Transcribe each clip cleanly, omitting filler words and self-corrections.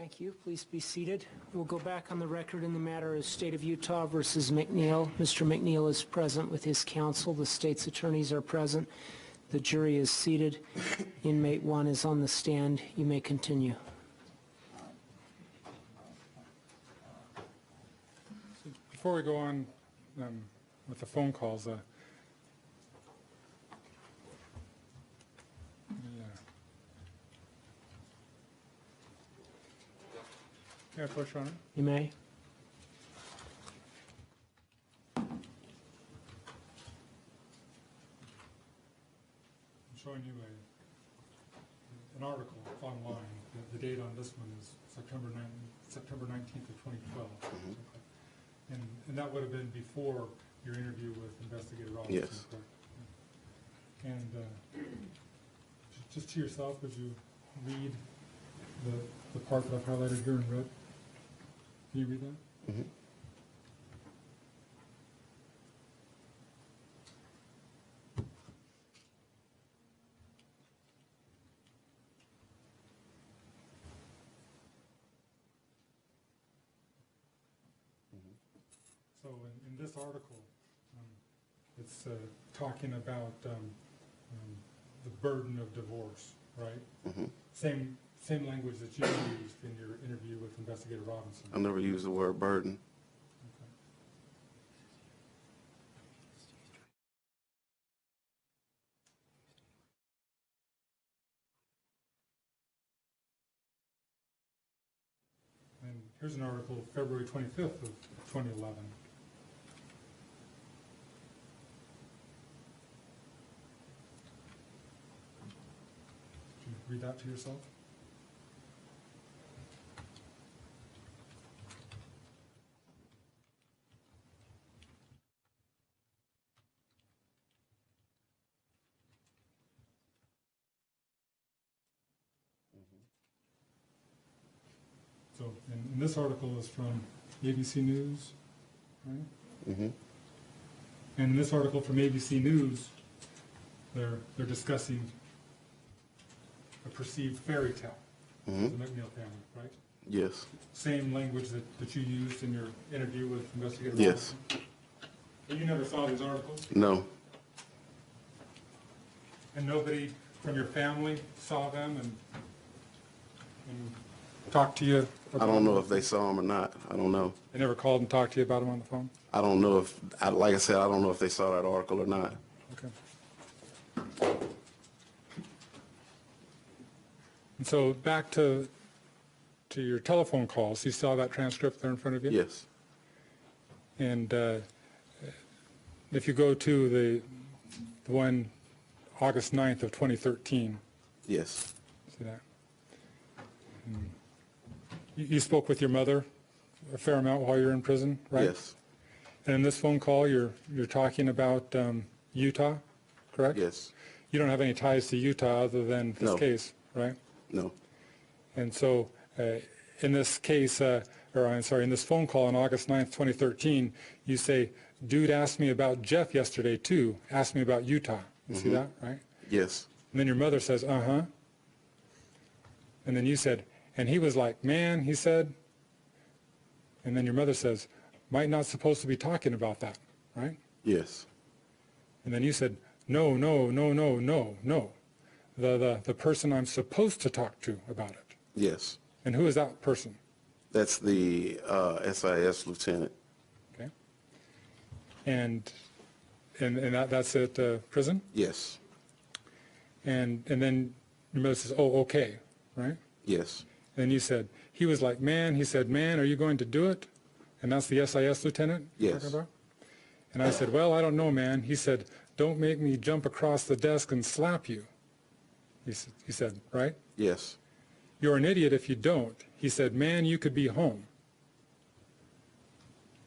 Thank you. Please be seated. We'll go back on the record in the matter of State of Utah versus MacNeill. Mr. MacNeill is present with his counsel. The state's attorneys are present. The jury is seated. Inmate 1 is on the stand. You may continue. Before we go on with the phone calls, yeah, push on it. You may. I'm showing you an article online. The date on this one is September 19th of 2012. Mm-hmm. And that would have been before your interview with Investigator Robinson. Yes. Correct? And just to yourself, would you read the part that I've highlighted here in red? Can you read that? Mm-hmm. So in this article, it's talking about the burden of divorce, right? Mm-hmm. Same language that you used in your interview with Investigator Robinson. I never used the word burden. Okay. And here's an article, February 25th of 2011. Can you read that to yourself? So, and this article is from ABC News, right? Mm-hmm. And in this article from ABC News, they're discussing a perceived fairy tale, Mm-hmm. the MacNeill family, right? Yes. Same language that you used in your interview with Investigator Yes. Robinson. But you never saw these articles? No. And nobody from your family saw them and talked to you about I don't know them? if they saw him or not. I don't know. They never called and talked to you about them on the phone? I don't know if, like I said, I don't know if they saw that article or not. Okay. And so back to your telephone calls, you saw that transcript there in front of you? Yes. And if you go to the one August 9th of 2013. Yes. See that? You spoke with your mother a fair amount while you were in prison, right? Yes. And in this phone call, you're talking about Utah, correct? Yes. You don't have any ties to Utah other than this No. case, right? No. And so in this case, in this phone call on August 9th, 2013, you say, dude asked me about Jeff yesterday too, asked me about Utah. You see that, right? Yes. And then your mother says, uh-huh. And then you said, and he was like, man, he said. And then your mother says, might not supposed to be talking about that, right? Yes. And then you said, no, no, no, no, no, no. The person I'm supposed to talk to about it. Yes. And who is that person? That's the SIS lieutenant. Okay. And that's at prison? Yes. And then your mother says, oh, okay, right? Yes. And you said, he was like, man, he said, man, are you going to do it? And that's the SIS lieutenant you're Yes. talking about? And I said, well, I don't know, man. He said, don't make me jump across the desk and slap you. He said, right? Yes. You're an idiot if you don't. He said, man, you could be home.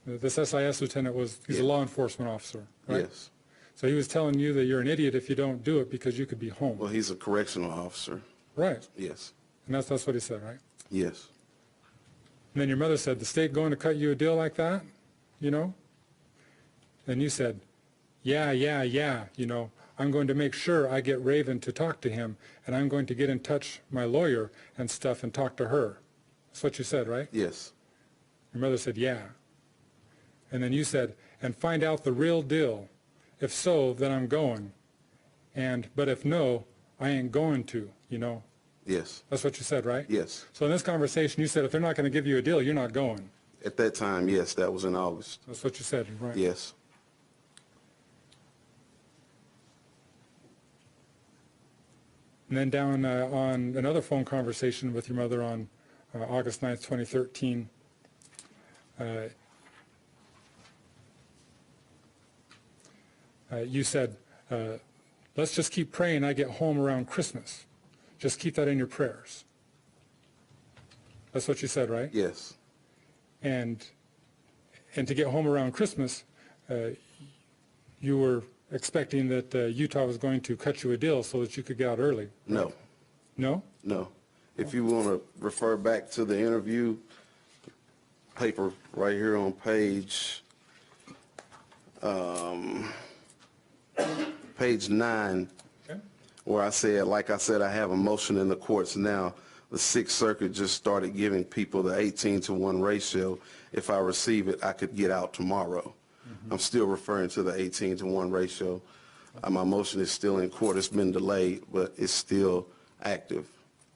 This SIS lieutenant he's a law enforcement officer, right? Yes. So he was telling you that you're an idiot if you don't do it because you could be home. Well, he's a correctional officer. Right. Yes. And that's what he said, right? Yes. And then your mother said, the state going to cut you a deal like that, you know? And you said, yeah, you know, I'm going to make sure I get Raven to talk to him, and I'm going to get in touch my lawyer and stuff and talk to her. That's what you said, right? Yes. Your mother said, yeah. And then you said, and find out the real deal. If so, then I'm going. But if no, I ain't going to, you know. Yes. That's what you said, right? Yes. So in this conversation, you said if they're not going to give you a deal, you're not going. At that time, yes, that was in August. That's what you said, right? Yes. And then down on another phone conversation with your mother on August 9th, 2013, you said, let's just keep praying I get home around Christmas. Just keep that in your prayers. That's what you said, right? Yes. And to get home around Christmas, you were expecting that Utah was going to cut you a deal so that you could get out early. No. No? No. If you want to refer back to the interview paper right here on page 9, Okay. where I said, like I said, I have a motion in the courts now. The Sixth Circuit just started giving people the 18-to-1 ratio. If I receive it, I could get out tomorrow. I'm still referring to the 18-to-1 ratio. My motion is still in court. It's been delayed, but it's still active.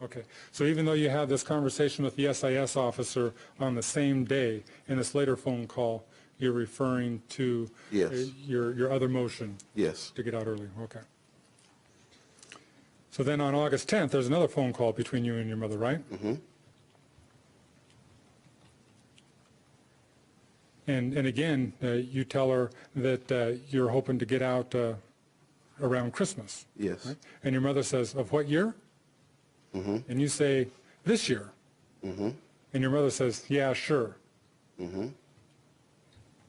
Okay. So even though you had this conversation with the SIS officer on the same day, in this later phone call, you're referring to Yes. your other motion Yes. to get out early. Okay. So then on August 10th, there's another phone call between you and your mother, right? Mm-hmm. And again, you tell her that you're hoping to get out around Christmas. Yes. Right? And your mother says, of what year? Mm-hmm. And you say, this year. Mm-hmm. And your mother says, yeah, sure. Mm-hmm.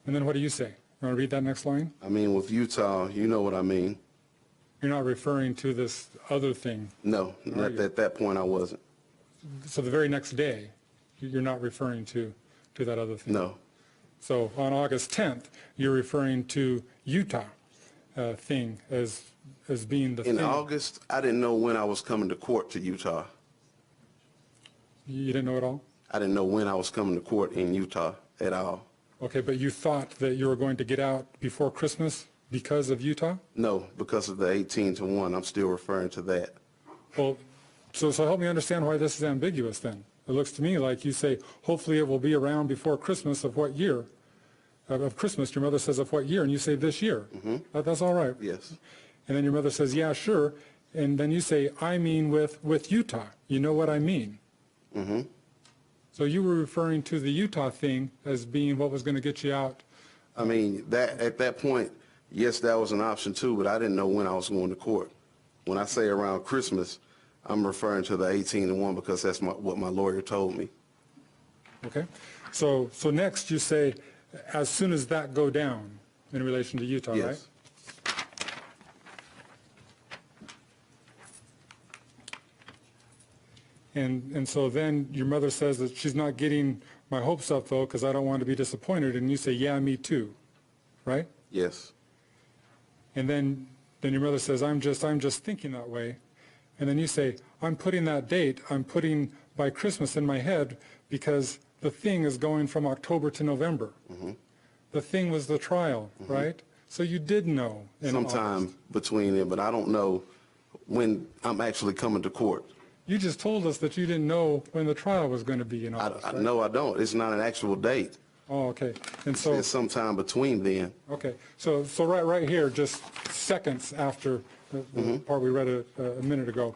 And then what do you say? You want to read that next line? I mean, with Utah, you know what I mean. You're not referring to this other thing. No, not you? at that point I wasn't. So the very next day, you're not referring to that other thing. No. So on August 10th, you're referring to Utah thing as being the In thing. August, I didn't know when I was coming to court to Utah. You didn't know at all? I didn't know when I was coming to court in Utah at all. Okay, but you thought that you were going to get out before Christmas because of Utah? No, because of the 18-to-1. I'm still referring to that. Well, so help me understand why this is ambiguous then. It looks to me like you say, hopefully it will be around before Christmas of what year? Of Christmas, your mother says of what year, and you say this year. Mm-hmm. That's all right. Yes. And then your mother says, yeah, sure. And then you say, I mean with Utah. You know what I mean? Mm-hmm. So you were referring to the Utah thing as being what was going to get you out. I mean, that at that point, yes, that was an option too, but I didn't know when I was going to court. When I say around Christmas, I'm referring to the 18-to-1 because that's what my lawyer told me. Okay? So next you say, as soon as that go down in relation to Utah, Yes. right? And so then your mother says that she's not getting my hopes up though because I don't want to be disappointed, and you say, yeah, me too, right? Yes. And then your mother says, I'm just thinking that way. And then you say, I'm putting that date, I'm putting by Christmas in my head because the thing is going from October to November. Mm-hmm. The thing was the trial, Mm-hmm. right? So you did know in Sometime August. between it, but I don't know when I'm actually coming to court. You just told us that you didn't know when the trial was going to be in August, right? No, I don't. It's not an actual date. Oh, okay. And so, It's sometime between then. okay. So right here, just seconds after the part we read a minute ago,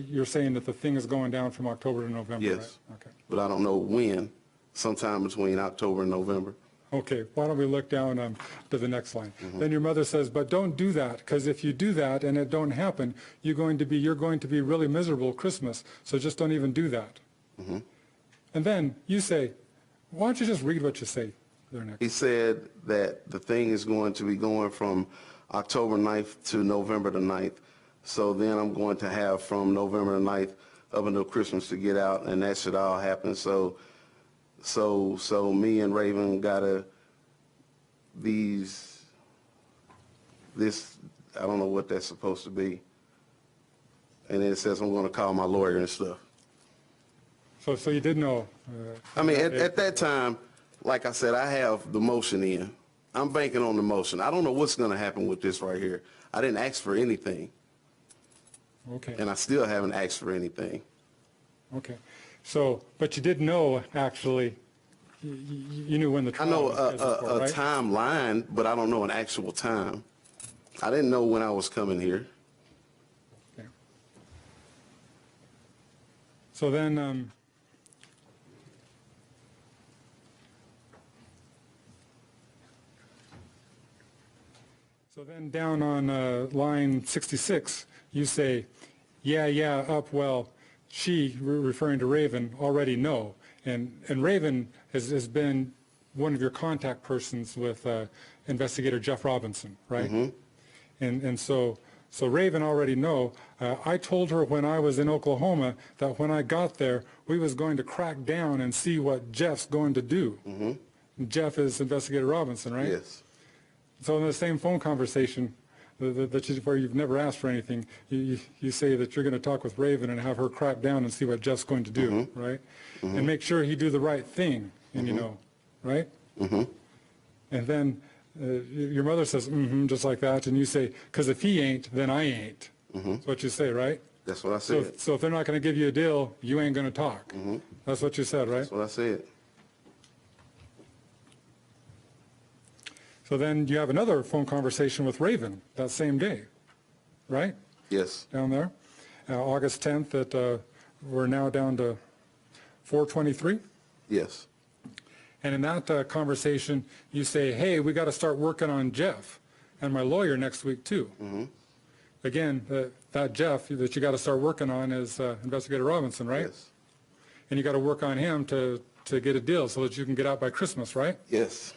you're saying that the thing is going down from October to November, Yes. right? Okay. But I don't know when. Sometime between October and November. Okay, why don't we look down to the next line. Then your mother says, but don't do that, because if you do that and it don't happen, you're going to be really miserable Christmas, so just don't even do that. And then you say, why don't you just read what you say there next? He said that the thing is going to be going from October 9th to November the 9th. So then I'm going to have from November the 9th up until Christmas to get out, and that should all happen. So me and Raven got this, I don't know what that's supposed to be. And then it says I'm going to call my lawyer and stuff. So you did know. I mean, at that time, like I said, I have the motion in. I'm banking on the motion. I don't know what's going to happen with this right here. I didn't ask for anything, Okay. and I still haven't asked for anything. Okay. So, but you did know, actually, you knew when the I trial know was scheduled for, a right? timeline, but I don't know an actual time. I didn't know when I was coming here. Okay. So then, down on line 66, you say, yeah, up, well, she, referring to Raven, already know. And Raven has been one of your contact persons with investigator Jeff Robinson, right? Mm-hmm. And so Raven already know. I told her when I was in Oklahoma that when I got there, we was going to crack down and see what Jeff's going to do. Mm-hmm. Jeff is investigator Robinson, right? Yes. So in the same phone conversation, where you've never asked for anything, you say that you're going to talk with Raven and have her crack down and see what Jeff's going to do, Mm-hmm. right? Mm-hmm. And make sure he do the right thing, and Mm-hmm. you know, right? Mm-hmm. And then your mother says, just like that, and you say, because if he ain't, then I ain't. Mm-hmm. That's what you say, right? That's what I So, said. so if they're not going to give you a deal, you ain't going to talk. Mm-hmm. That's what you said, right? That's what I said. So then you have another phone conversation with Raven that same day, right? Yes. Down there, August 10th at, we're now down to 423. Yes. And in that conversation, you say, hey, we got to start working on Jeff and my lawyer next week too. Mm-hmm. Again, that Jeff that you got to start working on is Investigator Robinson, right? Yes. And you got to work on him to get a deal so that you can get out by Christmas, right? Yes.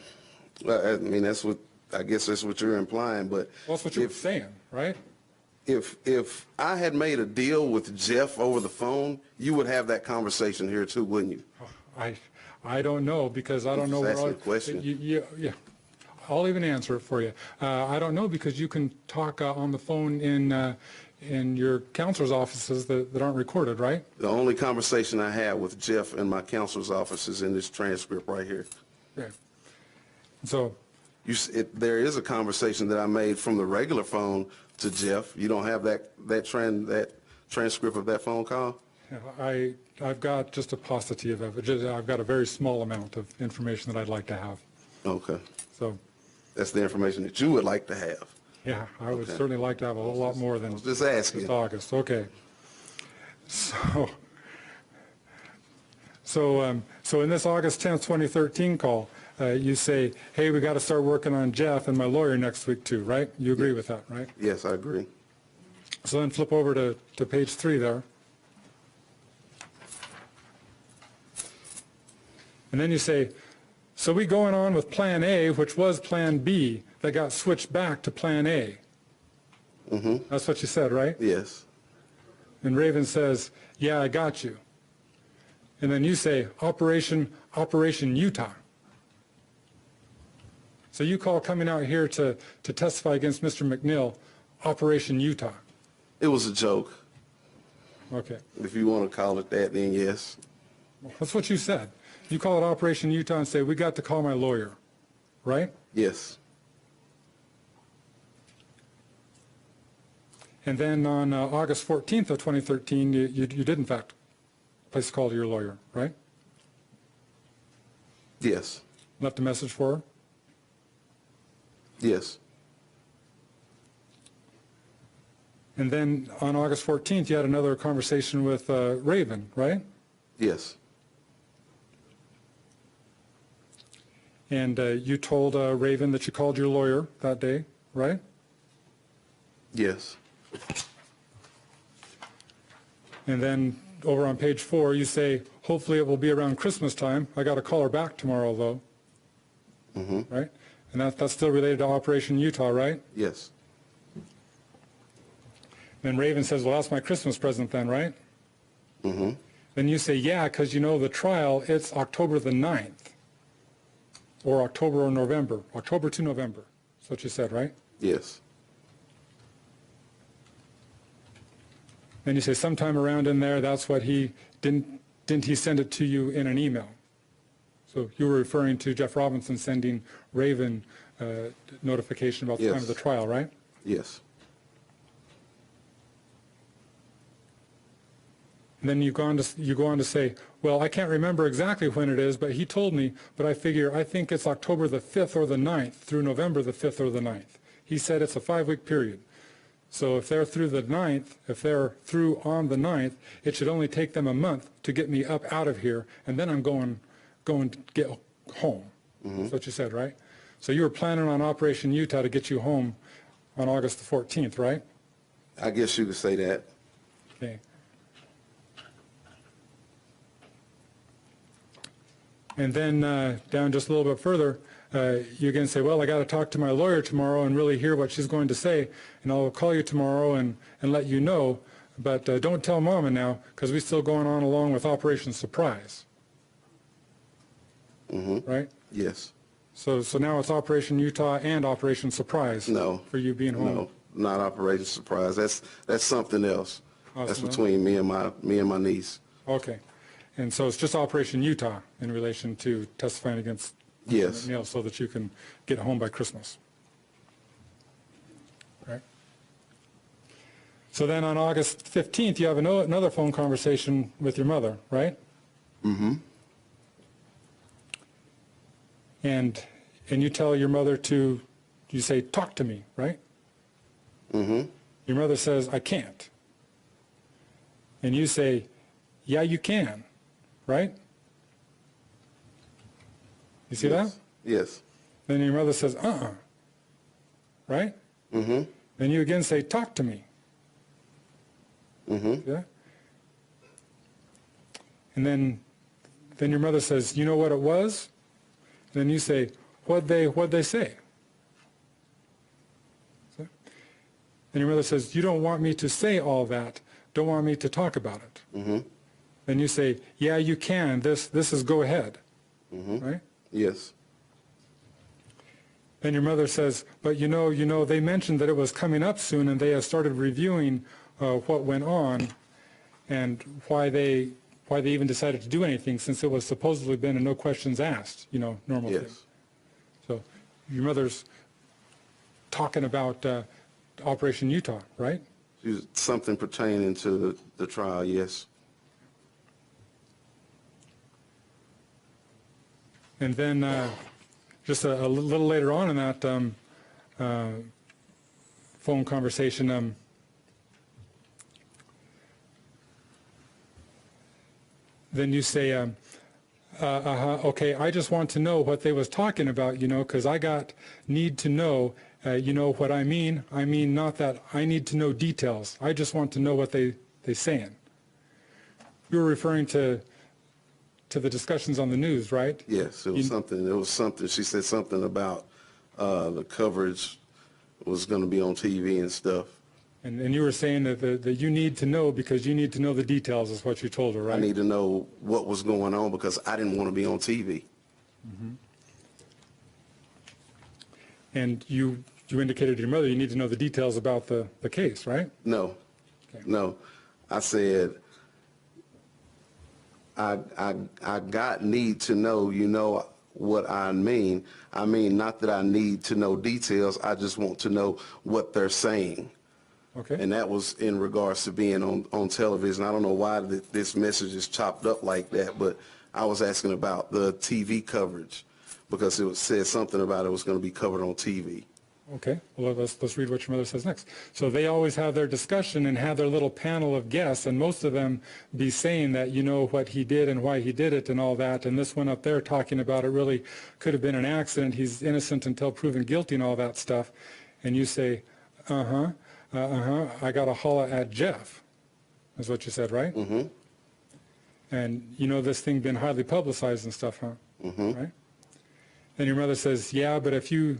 Well, I mean, I guess that's what you're implying, but. Well, that's what you were saying, right? If I had made a deal with Jeff over the phone, you would have that conversation here too, wouldn't you? I don't know, because I don't know. Just asking a question. Yeah, I'll even answer it for you. I don't know, because you can talk on the phone in your counselor's offices that aren't recorded, right? The only conversation I had with Jeff in my counselor's office is in this transcript right here. Okay. So, There is a conversation that I made from the regular phone to Jeff. You don't have that transcript of that phone call? I've got just a paucity of it. I've got a very small amount of information that I'd like to have. Okay. So, That's the information that you would like to have. yeah, I would Okay. certainly like to have a whole lot more than I was just asking. just August. Okay. So in this August 10th, 2013 call, you say, hey, we got to start working on Jeff and my lawyer next week too, right? You agree with that, right? Yes, I agree. So then flip over to page 3 there. And then you say, so we going on with plan A, which was plan B, that got switched back to plan A. Mm-hmm. That's what you said, right? Yes. And Raven says, yeah, I got you. And then you say, Operation Utah. So you call coming out here to testify against Mr. MacNeill, Operation Utah. It was a joke. Okay. If you want to call it that, then yes. That's what you said. You call it Operation Utah and say, we got to call my lawyer, right? Yes. And then on August 14th of 2013, you did in fact place a call to your lawyer, right? Yes. Left a message for her? Yes. And then on August 14th, you had another conversation with Raven, right? Yes. And you told Raven that you called your lawyer that day, right? Yes. And then over on page 4, you say, hopefully it will be around Christmas time. I got to call her back tomorrow, though. Mm-hmm. Right? And that's still related to Operation Utah, right? Yes. Then Raven says, well, that's my Christmas present then, right? Mm-hmm. Then you say, yeah, because you know the trial, it's October the 9th. Or October or November. October to November. That's what you said, right? Yes. Then you say sometime around in there, that's what he didn't didn't he send it to you in an email? So you were referring to Jeff Robinson sending Raven notification about the time of the trial, right? Yes. And then you go on to say, well, I can't remember exactly when it is, but he told me, but I think it's October the 5th or the 9th through November the 5th or the 9th. He said it's a 5-week period. So if they're through the 9th, if they're through on the 9th, it should only take them a month to get me up out of here, and then I'm going to get home. That's what you said, right? So you were planning on Operation Utah to get you home on August the 14th, right? I guess you could say that. Okay. And then down just a little bit further, you again say, well, I got to talk to my lawyer tomorrow and really hear what she's going to say, and I'll call you tomorrow and let you know, but don't tell Mama now, because we're still going on along with Operation Surprise. Right? Yes. So now it's Operation Utah and Operation Surprise. No. For you being home. No, not Operation Surprise. That's something else. Oh, That's something between me and my niece. Okay. And so it's just Operation Utah in relation to testifying against Yes. MacNeill so that you can get home by Christmas. Right? So then on August 15th, you have another phone conversation with your mother, right? Mm-hmm. And you tell your mother you say, talk to me, right? Mm-hmm. Your mother says, I can't. And you say, yeah, you can, right? You see that? Yes. Then your mother says, right? Mm-hmm. Then you again say, talk to me. Mm-hmm. Yeah? And then your mother says, you know what it was? And then you say, what'd they say? So, then your mother says, you don't want me to say all that, don't want me to talk about it. Mm-hmm. Then you say, yeah, you can, this is go ahead. Mm-hmm. Right? Yes. Then your mother says, but you know, they mentioned that it was coming up soon and they have started reviewing what went on and why they even decided to do anything since it was supposedly been a no questions asked, normal thing. Yes. So your mother's talking about Operation Utah, right? Something pertaining to the trial, yes. And then just a little later on in that phone conversation, then you say, okay, I just want to know what they was talking about, because I need to know, what I mean. I mean, not that I need to know details. I just want to know what they saying. You were referring to the discussions on the news, right? Yes, it was something. She said something about the coverage was going to be on TV and stuff. And you were saying that you need to know because you need to know the details is what you told her, right? I need to know what was going on because I didn't want to be on TV. Mm-hmm. And you indicated to your mother you need to know the details about the case, right? No. Okay. No. I said, I need to know, what I mean. I mean, not that I need to know details. I just want to know what they're saying. Okay. And that was in regards to being on television. I don't know why this message is chopped up like that, but I was asking about the TV coverage because it said something about it was going to be covered on TV. Okay. Well, let's read what your mother says next. So they always have their discussion and have their little panel of guests, and most of them be saying that what he did and why he did it and all that, and this one up there talking about it really could have been an accident. He's innocent until proven guilty and all that stuff. And you say, I got to holla at Jeff, is what you said, right? Mm-hmm. And this thing been highly publicized and stuff, huh? Mm-hmm. Right? And your mother says, yeah, but if you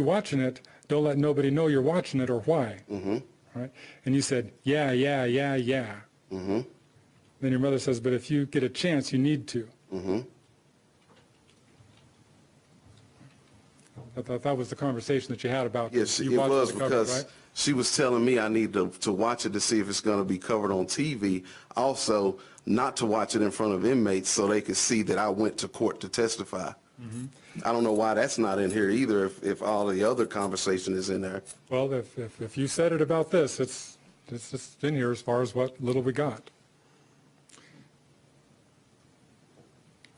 watching it, don't let nobody know you're watching it or why. Mm-hmm. Right? And you said, yeah. Mm-hmm. Then your mother says, but if you get a chance, you need to. Mm-hmm. I thought that was the conversation that you had about Yes, you it watching was the cover, because right? She was telling me I need to watch it to see if it's going to be covered on TV. Also, not to watch it in front of inmates so they could see that I went to court to testify. I don't know why that's not in here either if all the other conversation is in there. Well, if you said it about this, it's just in here as far as what little we got.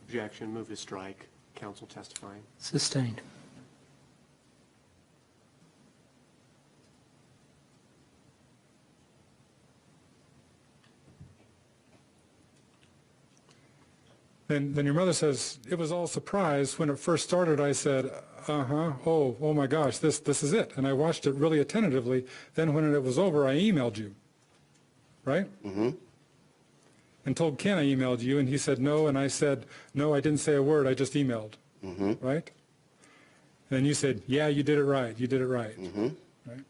Objection, move to strike. Counsel testifying. Sustained. Then your mother says, it was all surprise. When it first started, I said, oh my gosh, this is it. And I watched it really attentively. Then when it was over, I emailed you, right? Mm-hmm. And told Ken I emailed you, and he said no, and I said, no, I didn't say a word, I just emailed, right? And then you said, yeah, you did it right, you did it right, right?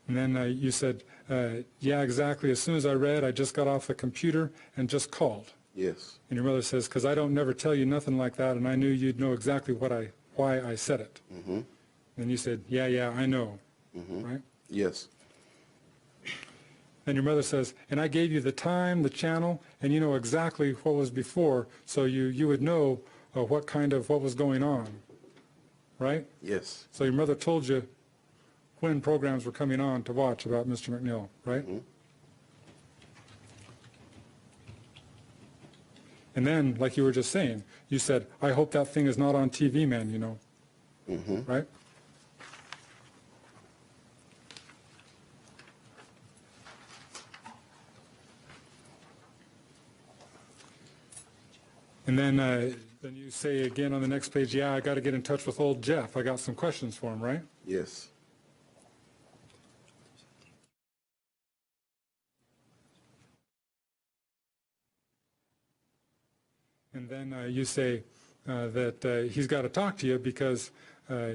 And then you said, yeah, exactly. As soon as I read, I just got off the computer and just called. Yes. And your mother says, because I don't never tell you nothing like that, and I knew you'd know exactly why I said it. And you said, yeah, I know, right? Yes. And your mother says, and I gave you the time, the channel, and you know exactly what was before, so you would know what was going on, right? Yes. So your mother told you when programs were coming on to watch about Mr. MacNeill, right? And then, like you were just saying, you said, I hope that thing is not on TV, man, you know, right? And then you say again on the next page, yeah, I got to get in touch with old Jeff. I got some questions for him, right? Yes. And then you say that he's got to talk to you because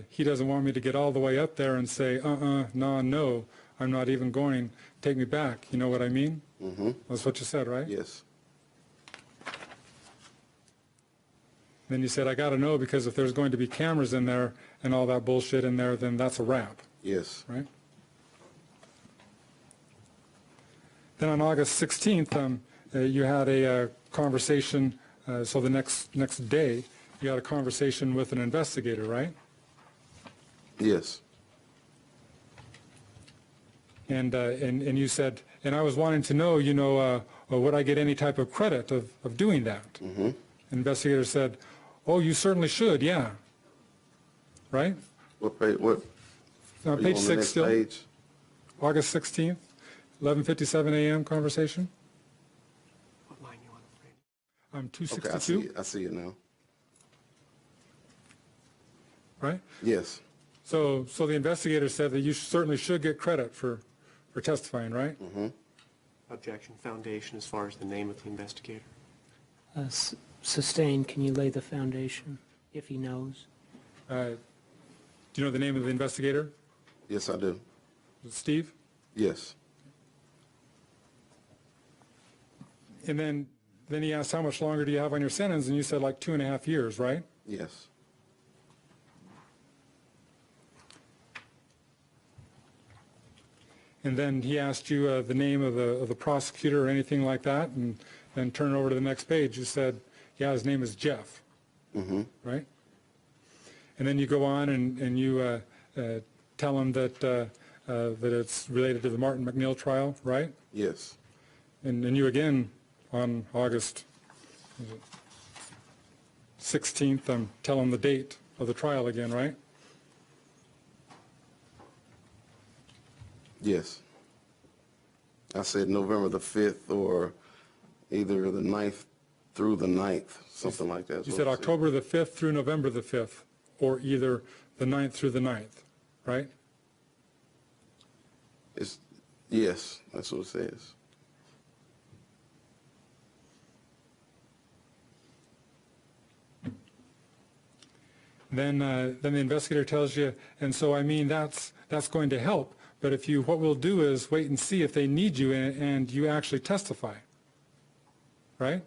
he doesn't want me to get all the way up there and say, no, I'm not even going, take me back. You know what I mean? That's what you said, right? Yes. Then you said, I got to know because if there's going to be cameras in there and all that bullshit in there, then that's a wrap. Yes. Right? Then on August 16th, you had a conversation, so the next day, you had a conversation with an investigator, right? Yes. And you said, and I was wanting to know, would I get any type of credit of doing that? Investigator said, oh, you certainly should, yeah. Right? What page? What? On page 6 still. Page? August 16th, 11:57 a.m. conversation. What line you on? 262. Okay, I see it now. Right? Yes. So the investigator said that you certainly should get credit for testifying, right? Objection, foundation as far as the name of the investigator. Sustained. Can you lay the foundation, if he knows? Do you know the name of the investigator? Yes, I do. Is it Steve? Yes. And then he asked, how much longer do you have on your sentence? And you said like 2.5 years, right? Yes. And then he asked you the name of the prosecutor or anything like that, and then turn over to the next page. You said, yeah, his name is Jeff, right? And then you go on and you tell him that it's related to the Martin MacNeill trial, right? Yes. And you again on August 16th, tell him the date of the trial again, right? Yes. I said November the 5th or either the 9th through the 9th, something like that. You said October the 5th through November the 5th, or either the 9th through the 9th, right? Yes, that's what it says. Then the investigator tells you, and so I mean that's going to help. But what we'll do is wait and see if they need you and you actually testify, right?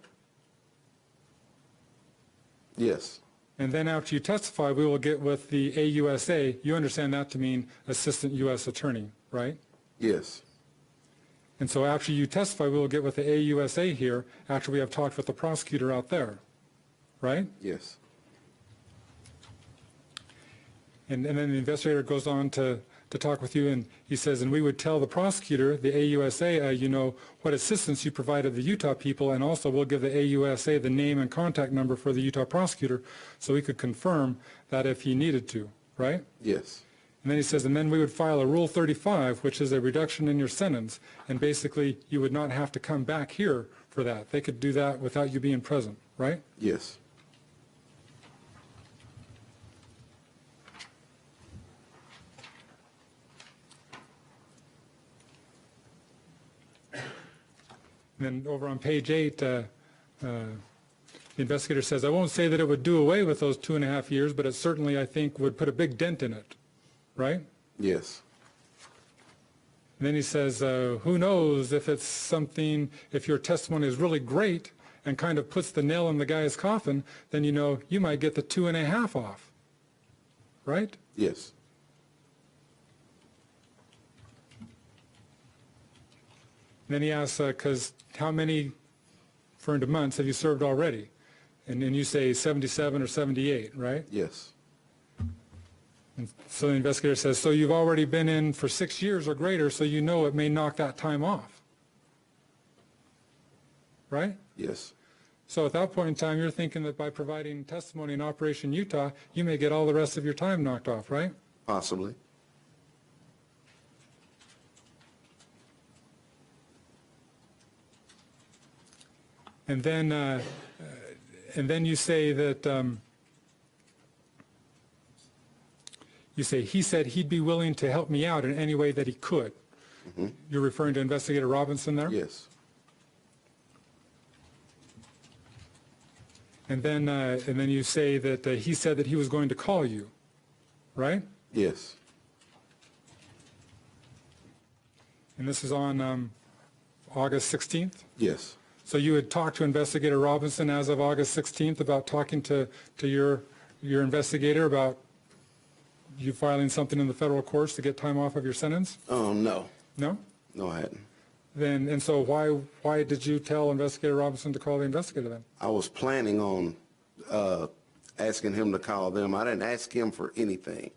Yes. And then after you testify, we will get with the AUSA. You understand that to mean Assistant U.S. Attorney, right? Yes. And so after you testify, we will get with the AUSA here after we have talked with the prosecutor out there, right? Yes. And then the investigator goes on to talk with you, and he says, and we would tell the prosecutor, the AUSA, you know, what assistance you provided the Utah people, and also we'll give the AUSA the name and contact number for the Utah prosecutor so we could confirm that if he needed to, right? Yes. And then he says, and then we would file a Rule 35, which is a reduction in your sentence, and basically you would not have to come back here for that. They could do that without you being present, right? Yes. And then over on page 8, the investigator says, I won't say that it would do away with those 2.5 years, but it certainly, I think, would put a big dent in it, right? Yes. And then he says, who knows if it's something, if your testimony is really great and kind of puts the nail in the guy's coffin, then you know you might get the 2.5 off, right? Yes. And then he asks, because how many referring to months have you served already? And you say 77 or 78, right? Yes. And so the investigator says, so you've already been in for 6 years or greater, so you know it may knock that time off, right? Yes. So at that point in time, you're thinking that by providing testimony in Operation Utah, you may get all the rest of your time knocked off, right? Possibly. And then you say that you say he said he'd be willing to help me out in any way that he could. Mm-hmm. You're referring to Investigator Robinson there? Yes. And then you say that he said that he was going to call you, right? Yes. And this is on August 16th? Yes. So you had talked to Investigator Robinson as of August 16th about talking to your investigator about you filing something in the federal courts to get time off of your sentence? No. No? No, I hadn't. Then, and so why did you tell Investigator Robinson to call the investigator then? I was planning on asking him to call them. I didn't ask him for anything.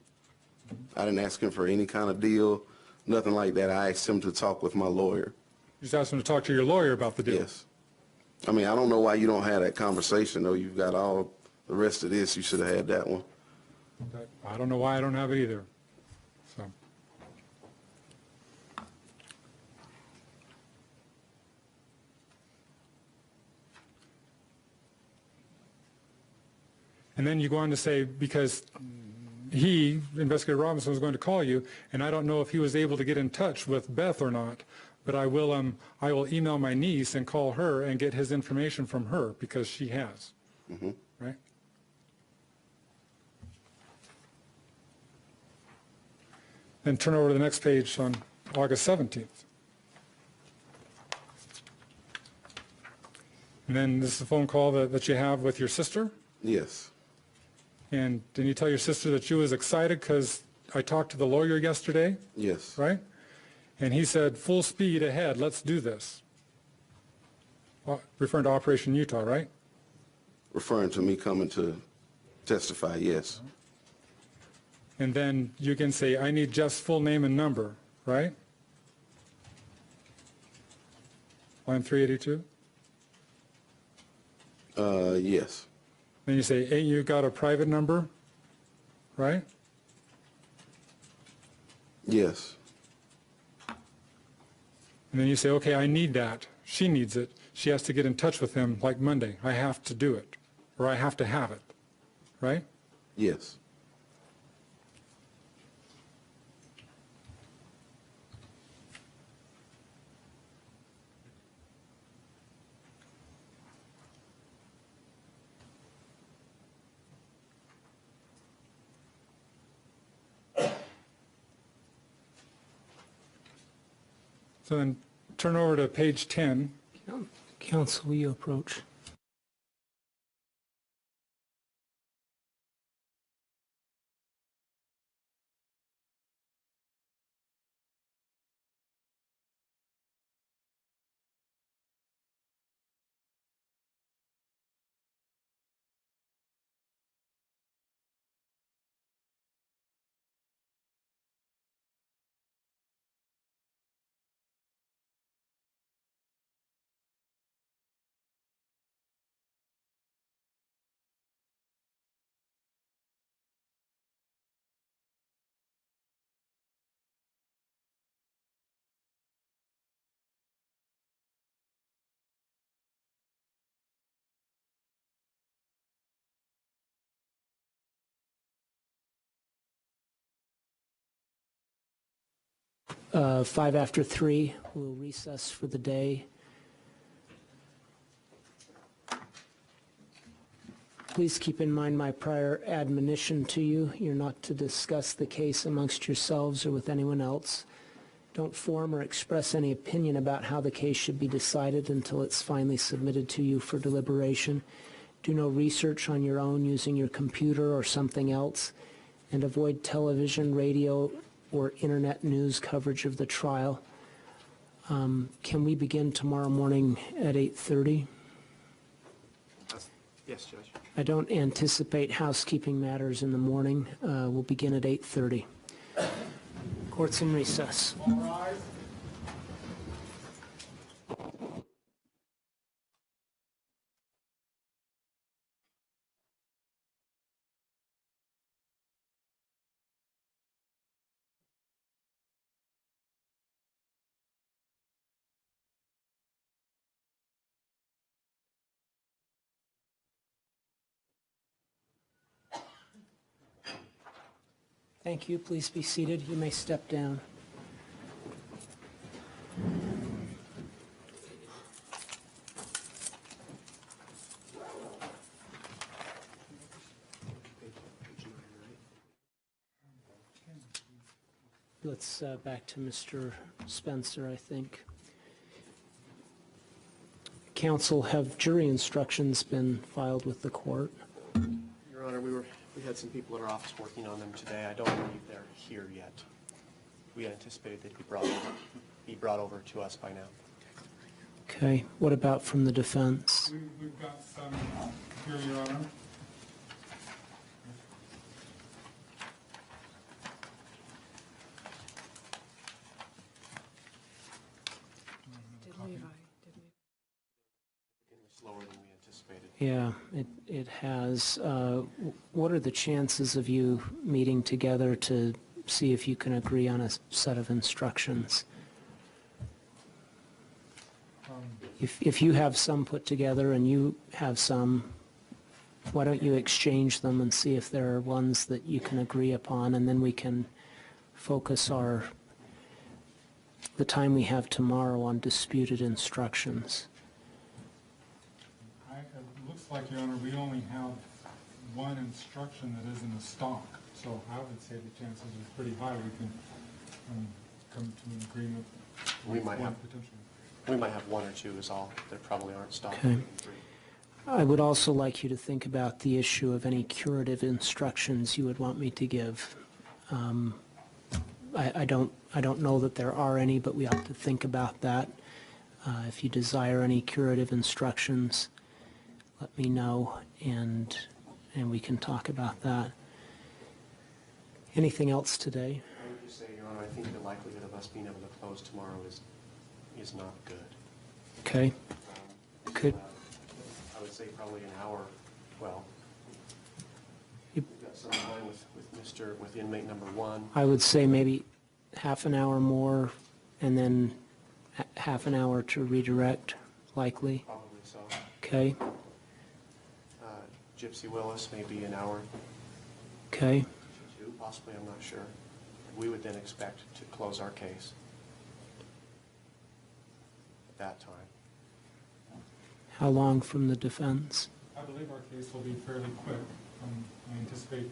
I didn't ask him for any kind of deal, nothing like that. I asked him to talk with my lawyer. You just asked him to talk to your lawyer about the deal? Yes. I mean, I don't know why you don't have that conversation, though. You've got all the rest of this. You should have had that one. I don't know why I don't have it either. So. And then you go on to say, because he, Investigator Robinson, was going to call you, and I don't know if he was able to get in touch with Beth or not, but I will email my niece and call her and get his information from her, because she has. Mm-hmm. Right? Then turn over to the next page on August 17th. And then this is a phone call that you have with your sister. Yes. And didn't you tell your sister that she was excited because I talked to the lawyer yesterday, Yes. right? And he said, full speed ahead, let's do this. Referring to Operation Utah, right? Referring to me coming to testify, yes. And then you can say, I need Jeff's full name and number, right? Line 382? Yes. Then you say, ain't you got a private number, right? Yes. And then you say, okay, I need that. She needs it. She has to get in touch with him like Monday. I have to do it, or I have to have it, right? Yes. So then turn over to page 10. Counsel, will you approach? 5 after 3. We'll recess for the day. Please keep in mind my prior admonition to you. You're not to discuss the case amongst yourselves or with anyone else. Don't form or express any opinion about how the case should be decided until it's finally submitted to you for deliberation. Do no research on your own using your computer or something else, and avoid television, radio, or internet news coverage of the trial. Can we begin tomorrow morning at 8:30? Yes, Judge. I don't anticipate housekeeping matters in the morning. We'll begin at 8:30. Court's in recess. All rise. Thank you. Please be seated. You may step down. Let's back to Mr. Spencer, I think. Counsel, have jury instructions been filed with the court? Your Honor, we had some people at our office working on them today. I don't believe they're here yet. We anticipated they'd be brought over to us by now. Okay. What about from the defense? We've got some here, Your Honor. Slower than we anticipated. Yeah, it has. What are the chances of you meeting together to see if you can agree on a set of instructions? If you have some put together and you have some, why don't you exchange them and see if there are ones that you can agree upon, and then we can focus the time we have tomorrow on disputed instructions. It looks like, Your Honor, we only have one instruction that isn't a stock, so I would say the chances are pretty high we can come to an agreement. We might one have- potentially. We might have one or two is all. There probably aren't stock. Okay. I would also like you to think about the issue of any curative instructions you would want me to give. I don't know that there are any, but we ought to think about that. If you desire any curative instructions, let me know, and we can talk about that. Anything else today? I would just say, Your Honor, I think the likelihood of us being able to close tomorrow is not good. Okay. Could I would say probably an hour. Well, you, we've got some time with inmate number 1. I would say maybe half an hour more, and then half an hour to redirect, likely. Probably so. Okay. Gypsy Willis, maybe an hour. Okay. 2, possibly, I'm not sure. We would then expect to close our case at that time. How long from the defense? I believe our case will be fairly quick. I anticipate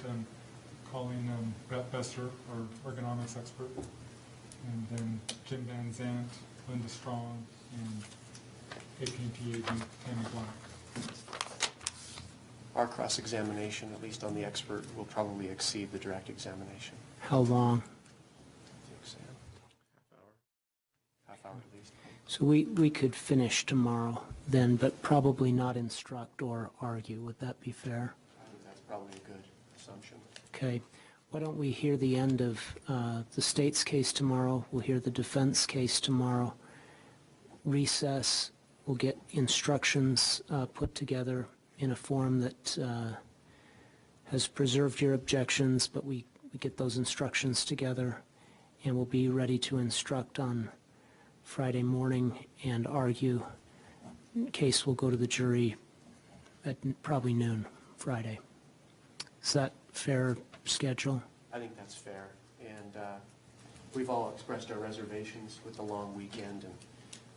calling Beth Besser, our ergonomics expert, and then Jim Van Zandt, Linda Strong, and AT&T agent Tammy Black. Our cross-examination, at least on the expert, will probably exceed the direct examination. How long? The exam. Half hour at least. So we could finish tomorrow then, but probably not instruct or argue. Would that be fair? I think that's probably a good assumption. Okay. Why don't we hear the end of the state's case tomorrow? We'll hear the defense case tomorrow. Recess. We'll get instructions put together in a form that has preserved your objections, but we get those instructions together, and we'll be ready to instruct on Friday morning and argue. Case will go to the jury at probably noon Friday. Is that fair schedule? I think that's fair. And we've all expressed our reservations with the long weekend, and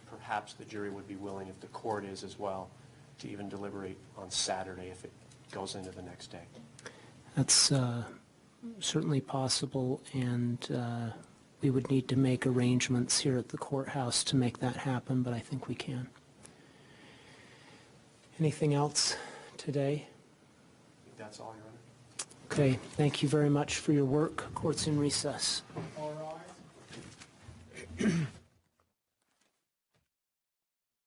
perhaps the jury would be willing, if the court is as well, to even deliberate on Saturday if it goes into the next day. That's certainly possible, and we would need to make arrangements here at the courthouse to make that happen, but I think we can. Anything else today? I think that's all, Your Honor. Okay, thank you very much for your work. Court's in recess. All rise.